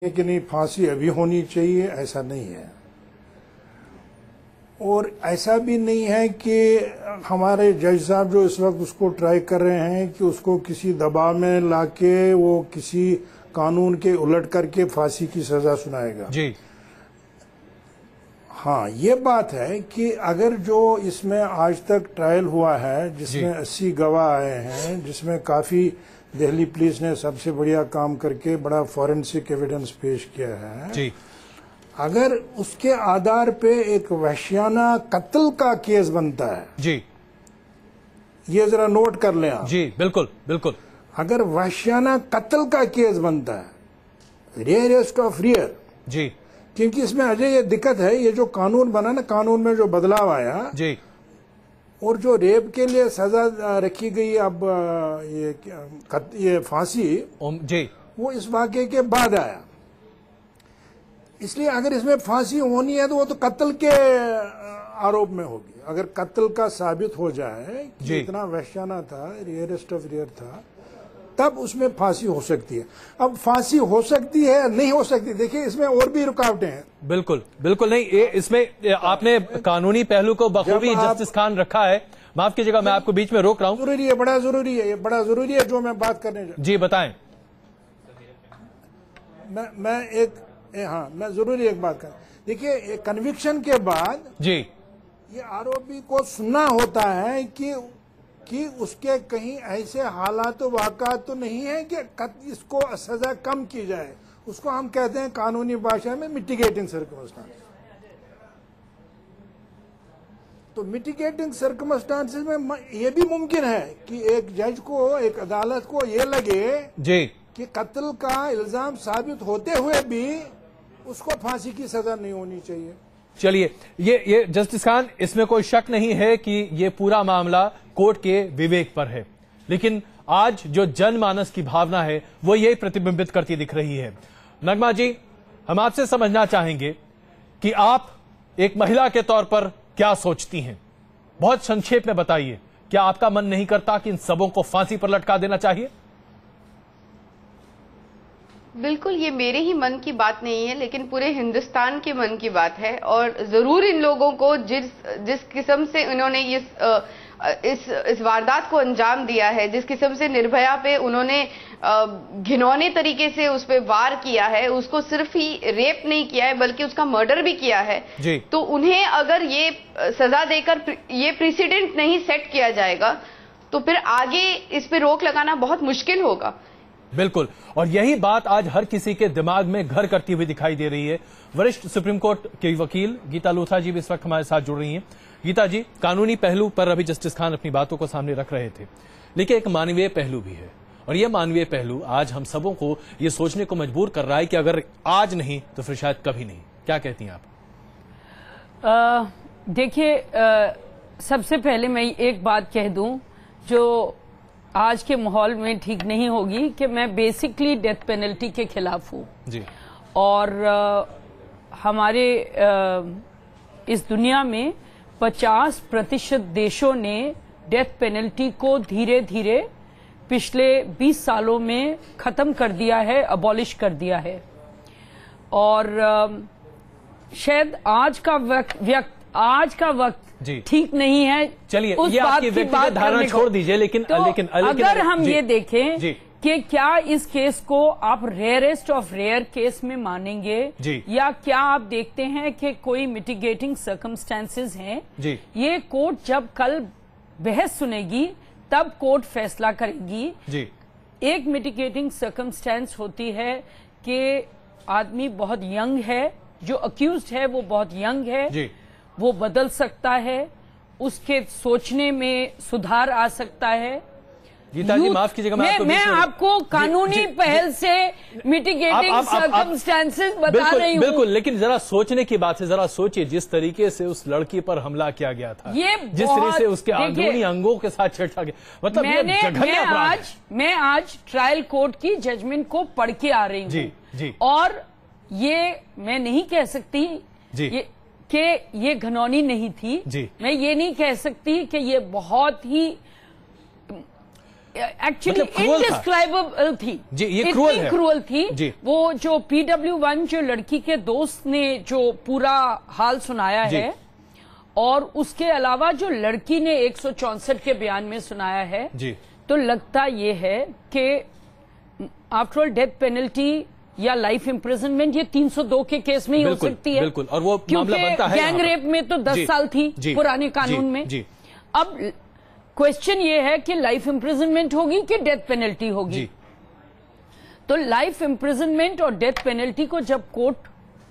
कि नहीं फांसी अभी होनी चाहिए, ऐसा नहीं है। और ऐसा भी नहीं है कि हमारे जज साहब जो इस वक्त उसको ट्राई कर रहे हैं कि उसको किसी दबाव में लाके वो किसी कानून के उलट करके फांसी की सजा सुनाएगा जी। हाँ, ये बात है कि अगर जो इसमें आज तक ट्रायल हुआ है जिसमें 80 गवाह आए हैं, जिसमें काफी दिल्ली पुलिस ने सबसे बढ़िया काम करके बड़ा फॉरेंसिक एविडेंस पेश किया है जी। अगर उसके आधार पे एक वहशियाना कत्ल का केस बनता है जी, ये जरा नोट कर लें आप। जी बिल्कुल बिल्कुल। अगर वहशियाना कत्ल का केस बनता है, रेयरेस्ट ऑफ रेयर, जी, क्योंकि इसमें अजय ये दिक्कत है, ये जो कानून बना ना, कानून में जो बदलाव आया जी, और जो रेप के लिए सजा रखी गई अब ये फांसी जी, वो इस वाक़े के बाद आया। इसलिए अगर इसमें फांसी होनी है तो वो तो कत्ल के आरोप में होगी। अगर कत्ल का साबित हो जाए कि इतना वहशियाना था, रेयरेस्ट ऑफ रेयर था, तब उसमें फांसी हो सकती है। अब फांसी हो सकती है, नहीं हो सकती, देखिए इसमें और भी रुकावटें हैं। बिल्कुल बिल्कुल नहीं, ये इसमें आपने कानूनी पहलू को बखूबी जस्टिस खान रखा है। माफ कीजिएगा, मैं आपको बीच में रोक रहा हूं। जरूरी है, बड़ा जरूरी है, ये बड़ा जरूरी है जो मैं बात करने जा। जी बताएं। मैं जरूरी एक बात कर। देखिए कन्विक्शन के बाद जी, ये आरोपी को सुनना होता है कि उसके कहीं ऐसे हालात वाक़ात तो नहीं है कि इसको सजा कम की जाए। उसको हम कहते हैं कानूनी भाषा में मिटिगेटिंग सर्कमस्टांस। तो मिटिगेटिंग सर्कमस्टांसेस में ये भी मुमकिन है कि एक जज को, एक अदालत को ये लगे जी कि कत्ल का इल्जाम साबित होते हुए भी उसको फांसी की सजा नहीं होनी चाहिए। चलिए, ये जस्टिस खान, इसमें कोई शक नहीं है कि ये पूरा मामला कोर्ट के विवेक पर है, लेकिन आज जो जनमानस की भावना है वो यही प्रतिबिंबित करती दिख रही है। नगमा जी, हम आपसे समझना चाहेंगे कि आप एक महिला के तौर पर क्या सोचती हैं? बहुत संक्षेप में बताइए, क्या आपका मन नहीं करता कि इन सबों को फांसी पर लटका देना चाहिए? बिल्कुल, ये मेरे ही मन की बात नहीं है, लेकिन पूरे हिंदुस्तान के मन की बात है। और जरूर इन लोगों को जिस किस्म से उन्होंने इस वारदात को अंजाम दिया है, जिस किस्म से निर्भया पे उन्होंने घिनौने तरीके से उस पे वार किया है, उसको सिर्फ ही रेप नहीं किया है बल्कि उसका मर्डर भी किया है, तो उन्हें अगर ये सजा देकर ये प्रेसिडेंट नहीं सेट किया जाएगा तो फिर आगे इस पे रोक लगाना बहुत मुश्किल होगा। बिल्कुल, और यही बात आज हर किसी के दिमाग में घर करती हुई दिखाई दे रही है। वरिष्ठ सुप्रीम कोर्ट की वकील गीता लोथा जी भी इस वक्त हमारे साथ जुड़ रही हैं। गीता जी, कानूनी पहलू पर अभी जस्टिस खान अपनी बातों को सामने रख रहे थे, लेकिन एक मानवीय पहलू भी है, और यह मानवीय पहलू आज हम सबों को यह सोचने को मजबूर कर रहा है कि अगर आज नहीं तो फिर शायद कभी नहीं। क्या कहती हैं आप? देखिए, सबसे पहले मैं एक बात कह दूं जो आज के माहौल में ठीक नहीं होगी कि मैं बेसिकली डेथ पेनल्टी के खिलाफ हूँ जी। और हमारे इस दुनिया में 50% देशों ने डेथ पेनल्टी को धीरे धीरे पिछले 20 सालों में खत्म कर दिया है, अबॉलिश कर दिया है। और शायद आज का वक्त ठीक नहीं है। चलिए, ये आपकी व्यक्तिगत धारणा छोड़ दीजिए, लेकिन अगर हम ये देखें कि क्या इस केस को आप रेयरेस्ट ऑफ रेयर केस में मानेंगे या क्या आप देखते हैं कि कोई मिटिगेटिंग सर्कमस्टेंसेस हैं, ये कोर्ट जब कल बहस सुनेगी तब कोर्ट फैसला करेगी। एक मिटिगेटिंग सर्कमस्टेंस होती है कि आदमी बहुत यंग है, जो अक्यूज्ड है वो बहुत यंग है, वो बदल सकता है, उसके सोचने में सुधार आ सकता है। गीता जी, माफ कीजिएगा, मैं आपको कानूनी पहल से मिटिगेटिंग सर्कमस्टेंसेस बता रही हूँ। बिल्कुल, लेकिन जरा सोचने की बात है। जरा सोचिए, जिस तरीके से उस लड़की पर हमला किया गया था, जिस तरह से उसके अंदरूनी अंगों के साथ छेड़ा गया, मतलब मैं आज ट्रायल कोर्ट की जजमेंट को पढ़ के आ रही हूँ, और ये मैं नहीं कह सकती कि ये घिनौनी नहीं थी। मैं ये नहीं कह सकती कि ये बहुत ही एक्चुअली इनडिस्क्राइबेबल थी जी, ये क्रूअल है, क्रूअल थी जी। वो जो PW1 जो लड़की के दोस्त ने जो पूरा हाल सुनाया है, और उसके अलावा जो लड़की ने 164 के बयान में सुनाया है जी, तो लगता ये है कि आफ्टर ऑल डेथ पेनल्टी या लाइफ इम्प्रिजनमेंट ये 302 के केस में ही हो सकती है। बिल्कुल, और वो मामला बनता है। गैंग रेप में तो 10 साल थी पुराने कानून में। अब क्वेश्चन ये है कि लाइफ इम्प्रिजनमेंट होगी कि डेथ पेनल्टी होगी। तो लाइफ इम्प्रिजनमेंट और डेथ पेनल्टी को जब कोर्ट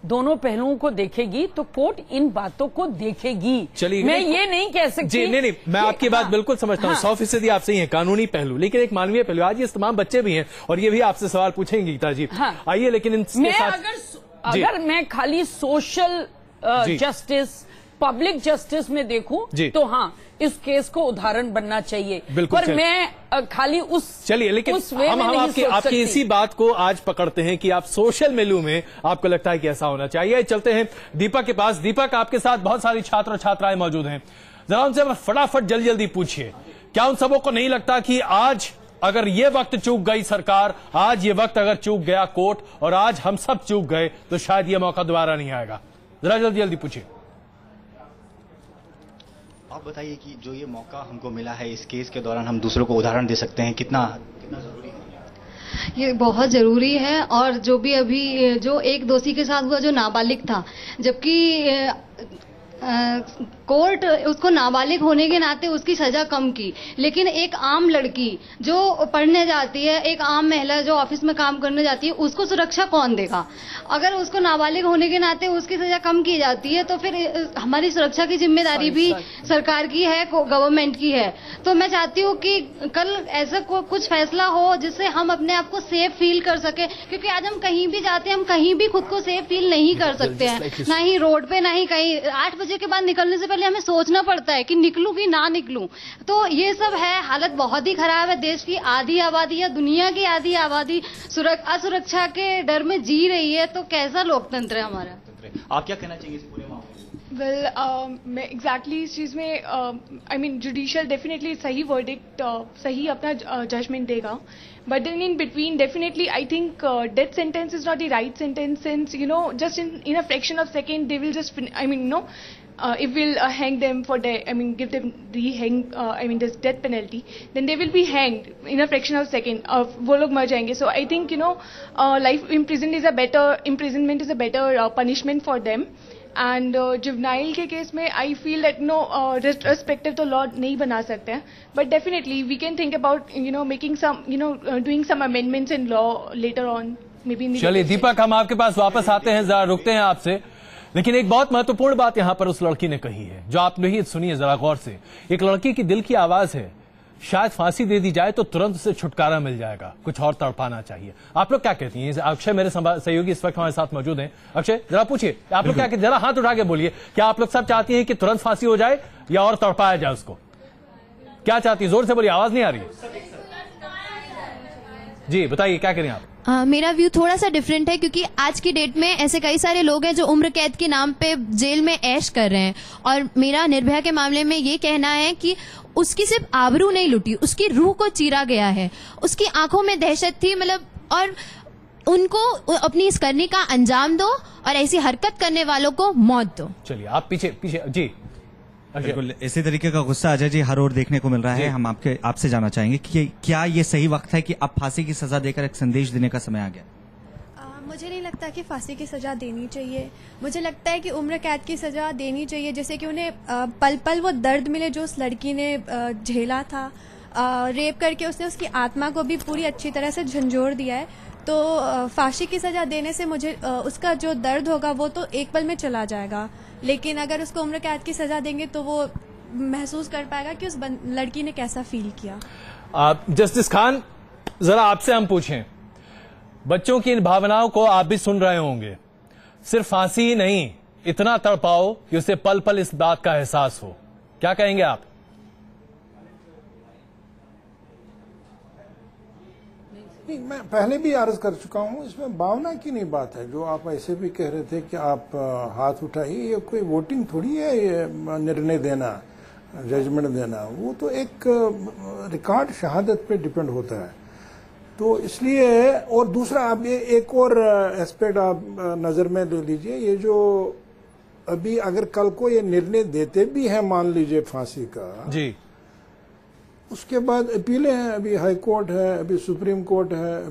दोनों पहलुओं को देखेगी तो कोर्ट इन बातों को देखेगी। चलिए, मैं ये नहीं कह सकती जी, नहीं, मैं आपकी बात बिल्कुल समझता हूँ, 100% आप सही हैं, कानूनी पहलू, लेकिन एक मानवीय पहलू। आज ये तमाम बच्चे भी हैं और ये भी आपसे सवाल पूछेंगे गीता जी। आइए, लेकिन इनके साथ अगर मैं खाली सोशल जस्टिस, पब्लिक जस्टिस में देखूं तो हाँ, इस केस को उदाहरण बनना चाहिए, पर मैं खाली उस चलिए, लेकिन हम आपकी इसी बात को आज पकड़ते हैं कि आप सोशल मेलू में आपको लगता है कि ऐसा होना चाहिए। चलते हैं दीपक के पास। दीपक, आपके साथ बहुत सारी छात्र और छात्राएं मौजूद हैं, जरा उनसे फटाफट जल्दी जल्दी पूछिए, क्या उन सबों को नहीं लगता कि आज अगर ये वक्त चूक गई सरकार, आज ये वक्त अगर चूक गया कोर्ट और आज हम सब चूक गए तो शायद ये मौका दोबारा नहीं आएगा? जरा जल्दी जल्दी पूछिए। आप बताइए कि जो ये मौका हमको मिला है इस केस के दौरान, हम दूसरों को उदाहरण दे सकते हैं, कितना जरूरी है? ये बहुत जरूरी है। और जो भी अभी जो एक दोषी के साथ हुआ जो नाबालिग था, जबकि कोर्ट उसको नाबालिग होने के नाते उसकी सजा कम की, लेकिन एक आम लड़की जो पढ़ने जाती है, एक आम महिला जो ऑफिस में काम करने जाती है, उसको सुरक्षा कौन देगा? अगर उसको नाबालिग होने के नाते उसकी सजा कम की जाती है तो फिर हमारी सुरक्षा की जिम्मेदारी भी सरकार की है, गवर्नमेंट की है। तो मैं चाहती हूँ कि कल ऐसा कुछ फैसला हो जिससे हम अपने आप को सेफ फील कर सके, क्योंकि आज हम कहीं भी जाते हैं, हम कहीं भी खुद को सेफ फील नहीं कर सकते हैं, ना ही रोड पे, ना ही कहीं। 8 बजे के बाद निकलने से पहले हमें सोचना पड़ता है कि निकलूं कि ना निकलूं। तो ये सब है, हालत बहुत ही खराब है। देश की आधी आबादी या दुनिया की आधी आबादी असुरक्षा के डर में जी रही है, तो कैसा लोकतंत्र है हमारा? आप क्या कहना चाहिए इस पूरे मामले में? वेल, मैं एग्जैक्टली इस चीज़ में आई मीन जुडिशियल डेफिनेटली सही वर्डिक्ट, सही अपना जजमेंट देगा, but then in between definitely I think death sentence is not the right sentence, since just in a fraction of second they will just if we'll hang them for give them the this death penalty, then they will be hanged in a fraction of second, वो लोग मर जाएंगे. So I think life imprisonment is a better punishment for them. And juvenile के case में I feel that retrospective तो law नहीं बना सकते हैं, but definitely we can think about making some doing some amendments in law later on maybe. चलिए दीपक, हम आपके पास वापस आते हैं, जरा रुकते हैं आपसे, लेकिन एक बहुत महत्वपूर्ण बात यहां पर उस लड़की ने कही है जो आप नहीं सुनिए जरा गौर से. एक लड़की की दिल की आवाज है, शायद फांसी दे दी जाए तो तुरंत से छुटकारा मिल जाएगा, कुछ और तड़पाना चाहिए. आप लोग क्या कहती हैं? अक्षय मेरे सहयोगी इस वक्त हमारे साथ मौजूद हैं. अक्षय, जरा पूछिए, आप लोग क्या कहते हैं? जरा हाथ उठा के बोलिए, क्या आप लोग सब चाहती हैं कि तुरंत फांसी हो जाए या और तड़पाया जाए उसको? क्या चाहती है? जोर से बोलिए, आवाज नहीं आ रही. जी बताइए, क्या करें आप? मेरा व्यू थोड़ा सा डिफरेंट है, क्योंकि आज की डेट में ऐसे कई सारे लोग हैं जो उम्र कैद के नाम पे जेल में ऐश कर रहे हैं, और मेरा निर्भया के मामले में ये कहना है कि उसकी सिर्फ आबरू नहीं लुटी, उसकी रूह को चीरा गया है, उसकी आंखों में दहशत थी, मतलब, और उनको अपनी इस करने का अंजाम दो और ऐसी हरकत करने वालों को मौत दो. चलिए आप पीछे जी. बिल्कुल इसी तरीके का गुस्सा अजय जी हर ओर देखने को मिल रहा है. हम आपसे जानना चाहेंगे कि क्या ये सही वक्त है कि अब फांसी की सजा देकर एक संदेश देने का समय आ गया? मुझे नहीं लगता कि फांसी की सजा देनी चाहिए. मुझे लगता है कि उम्र कैद की सजा देनी चाहिए, जैसे कि उन्हें पल पल वो दर्द मिले जो उस लड़की ने झेला था. रेप करके उसने उसकी आत्मा को भी पूरी अच्छी तरह से झंझोर दिया है. तो फांसी की सजा देने से मुझे उसका जो दर्द होगा वो तो एक पल में चला जाएगा, लेकिन अगर उसको उम्र कैद की सजा देंगे तो वो महसूस कर पाएगा कि उस लड़की ने कैसा फील किया. जस्टिस खान, जरा आपसे हम पूछें, बच्चों की इन भावनाओं को आप भी सुन रहे होंगे. सिर्फ फांसी ही नहीं, इतना तड़पाओ कि उसे पल पल इस बात का एहसास हो. क्या कहेंगे आप? नहीं, मैं पहले भी अर्ज कर चुका हूं, इसमें भावना की नहीं बात है. जो आप ऐसे भी कह रहे थे कि आप हाथ उठाइए, ये कोई वोटिंग थोड़ी है ये निर्णय देना. जजमेंट देना, वो तो एक रिकॉर्ड शहादत पे डिपेंड होता है। तो इसलिए, और दूसरा आप ये एक और एस्पेक्ट आप नजर में ले लीजिए, ये जो अभी अगर कल को ये निर्णय देते भी हैं, मान लीजिए फांसी का जी, उसके बाद अपीलें हैं, अभी हाई कोर्ट है, अभी सुप्रीम कोर्ट है,